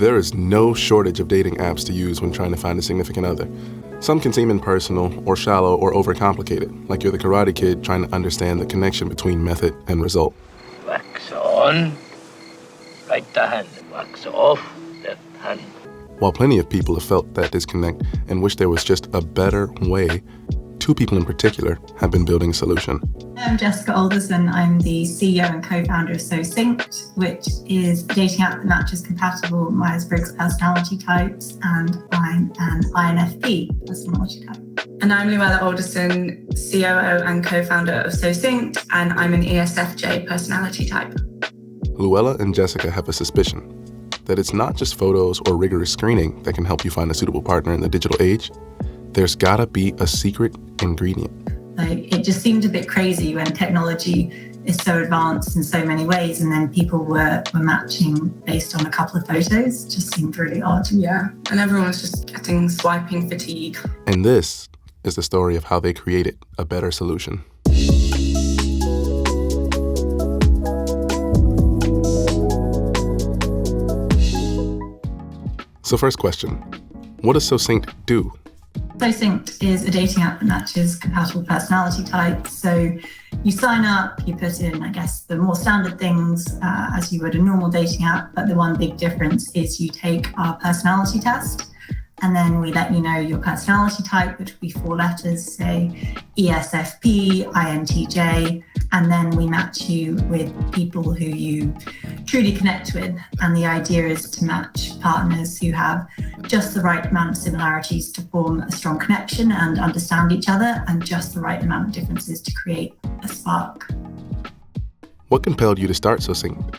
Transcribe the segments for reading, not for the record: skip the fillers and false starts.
There is no shortage of dating apps to use when trying to find a significant other. Some can seem impersonal or shallow or overcomplicated, like you're the Karate Kid trying to understand the connection between method and result. Wax on, right hand, wax off, left hand. While plenty of people have felt that disconnect and wish there was just a better way, two people in particular have been building a solution. I'm Jessica Alderson. I'm the CEO and co-founder of SoSynced, which is a dating app that matches compatible Myers-Briggs personality types, and I'm an INFP personality type. And I'm Luella Alderson, COO and co-founder of SoSynced, and I'm an ESFJ personality type. Luella and Jessica have a suspicion that it's not just photos or rigorous screening that can help you find a suitable partner in the digital age. There's gotta be a secret ingredient. It just seemed a bit crazy when technology is so advanced in so many ways, and then people were matching based on a couple of photos. It just seemed really odd. Yeah, and everyone was just getting swiping fatigue. And this is the story of how they created a better solution. So first question, what does SoSynced do? SoSynced is a dating app that matches compatible personality types. So you sign up, you put in, I guess, the more standard things as you would a normal dating app, but the one big difference is you take our personality test, and then we let you know your personality type, which would be 4 letters, say ESFP, INTJ, and then we match you with people who you truly connect with. And the idea is to match partners who have just the right amount of similarities to form a strong connection and understand each other, and just the right amount of differences to create a spark. What compelled you to start SoSynced?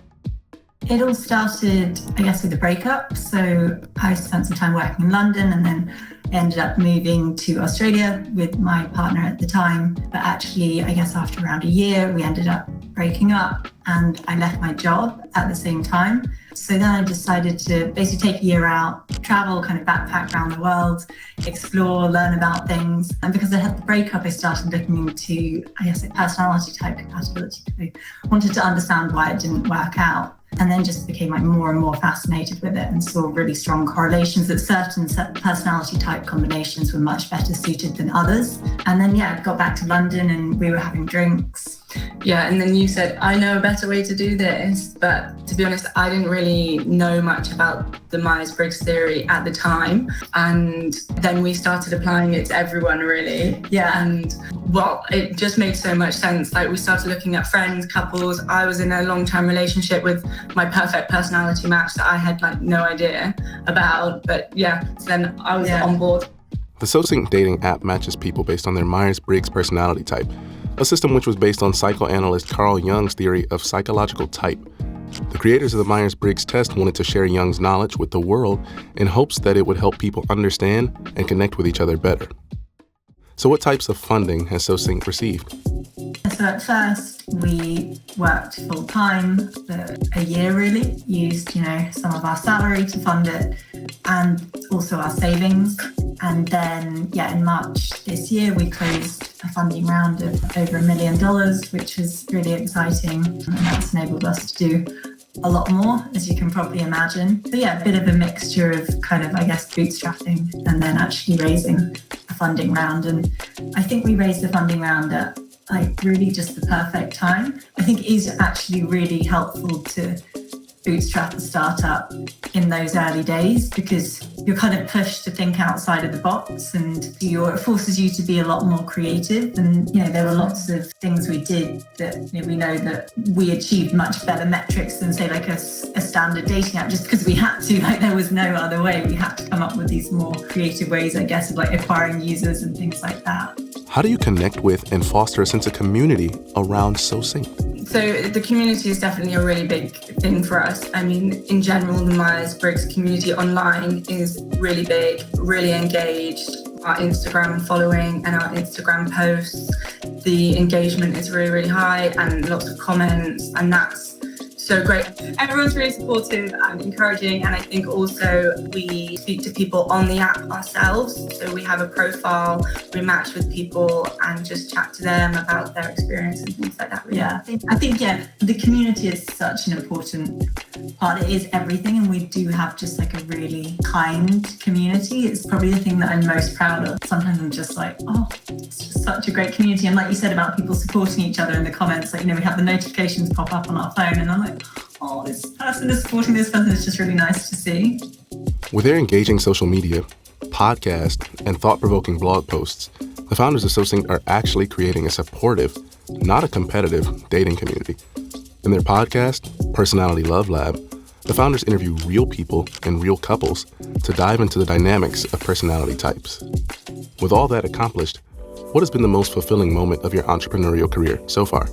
It all started, I guess, with a breakup. So I spent some time working in London, and then ended up moving to Australia with my partner at the time. But actually, I guess after around a year, we ended up breaking up, and I left my job at the same time. So then I decided to basically take a year out, travel, kind of backpack around the world, explore, learn about things. And because I had the breakup, I started looking into, I guess, personality type compatibility. I wanted to understand why it didn't work out. And then just became more and more fascinated with it, and saw really strong correlations that certain personality type combinations were much better suited than others. And then, I got back to London and we were having drinks. Yeah, and then you said, I know a better way to do this. But to be honest, I didn't really know much about the Myers-Briggs theory at the time. And then we started applying it to everyone, really. Yeah, and well, it just made so much sense. Like, we started looking at friends, couples. I was in a long-term relationship with my perfect personality match that I had no idea about. But so then I was on board. The SoSynced dating app matches people based on their Myers-Briggs personality type, a system which was based on psychoanalyst Carl Jung's theory of psychological type. The creators of the Myers-Briggs test wanted to share Jung's knowledge with the world in hopes that it would help people understand and connect with each other better. So what types of funding has SoSynced received? So at first, we worked full-time for a year, really, used, some of our salary to fund it, and also our savings. And then, in March this year, we closed a funding round of over $1 million, which was really exciting. And that's enabled us to do a lot more, as you can probably imagine. So a bit of a mixture of bootstrapping and then actually raising a funding round. And I think we raised the funding round at really just the perfect time. I think it is actually really helpful to bootstrap a startup in those early days, because you're kind of pushed to think outside of the box, and it forces you to be a lot more creative. And there were lots of things we did that we know that we achieved much better metrics than say a standard dating app, just because we had to. There was no other way. We had to come up with these more creative ways, I guess, of acquiring users and things like that. How do you connect with and foster a sense of community around SoSynced? So the community is definitely a really big thing for us. I mean, in general, the Myers-Briggs community online is really big, really engaged. Our Instagram following and our Instagram posts, the engagement is really, really high, and lots of comments, and that's so great. Everyone's really supportive and encouraging, and I think also we speak to people on the app ourselves. So we have a profile, we match with people and just chat to them about their experience and things like that. Really. Yeah, I think the community is such an important part. It is everything, and we do have just like a really kind community. It's probably the thing that I'm most proud of. Sometimes I'm just like, oh, it's just such a great community. And like you said about people supporting each other in the comments, like, we have the notifications pop up on our phone, and I'm like, oh, this person is supporting this person. It's just really nice to see. With their engaging social media, podcast, and thought-provoking blog posts, the founders of SoSynced are actually creating a supportive, not a competitive, dating community. In their podcast, Personality Love Lab, the founders interview real people and real couples to dive into the dynamics of personality types. With all that accomplished, what has been the most fulfilling moment of your entrepreneurial career so far?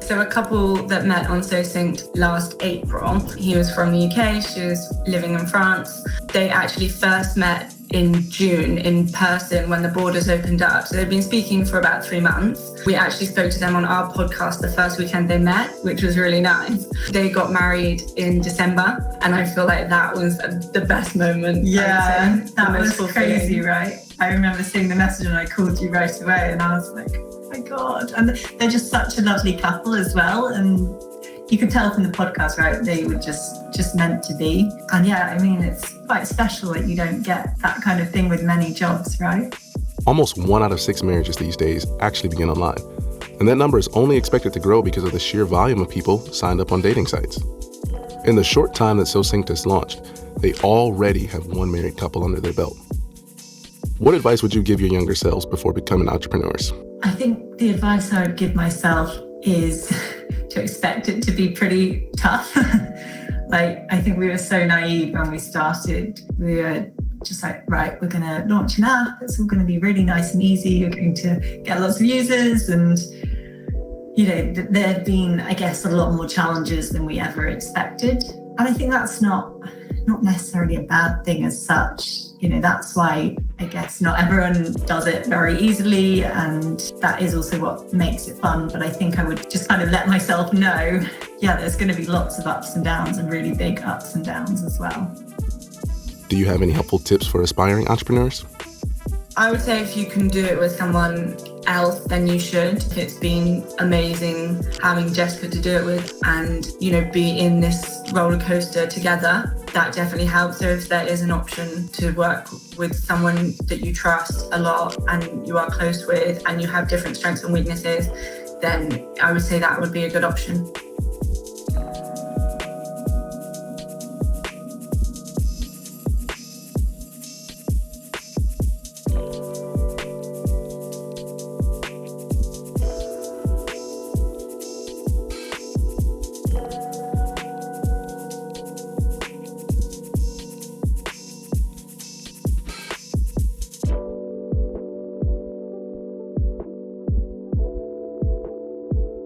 So a couple that met on SoSynced last April, he was from the UK, she was living in France. They actually first met in June in person when the borders opened up. So they've been speaking for about 3 months. We actually spoke to them on our podcast the first weekend they met, which was really nice. They got married in December, and I feel like that was the best moment. Yeah, that was fulfilling. crazy, right? I remember seeing the message and I called you right away, and I was like, oh my God. And they're just such a lovely couple as well. And you could tell from the podcast, right? They were just meant to be. And yeah, I mean, it's quite special that you don't get that kind of thing with many jobs, right? Almost 1 out of 6 marriages these days actually begin online. And that number is only expected to grow because of the sheer volume of people signed up on dating sites. In the short time that SoSynced has launched, they already have 1 married couple under their belt. What advice would you give your younger selves before becoming entrepreneurs? I think the advice I would give myself is to expect it to be pretty tough. I think we were so naive when we started. We were just like, right, we're going to launch an app. It's all going to be really nice and easy. You're going to get lots of users. And, there have been, I guess, a lot more challenges than we ever expected. And I think that's not necessarily a bad thing as such. That's why I guess not everyone does it very easily, and that is also what makes it fun. But I think I would just kind of let myself know, there's going to be lots of ups and downs, and really big ups and downs as well. Do you have any helpful tips for aspiring entrepreneurs? I would say if you can do it with someone else, then you should. It's been amazing having Jessica to do it with and, be in this roller coaster together. That definitely helps. So if there is an option to work with someone that you trust a lot and you are close with and you have different strengths and weaknesses, then I would say that would be a good option.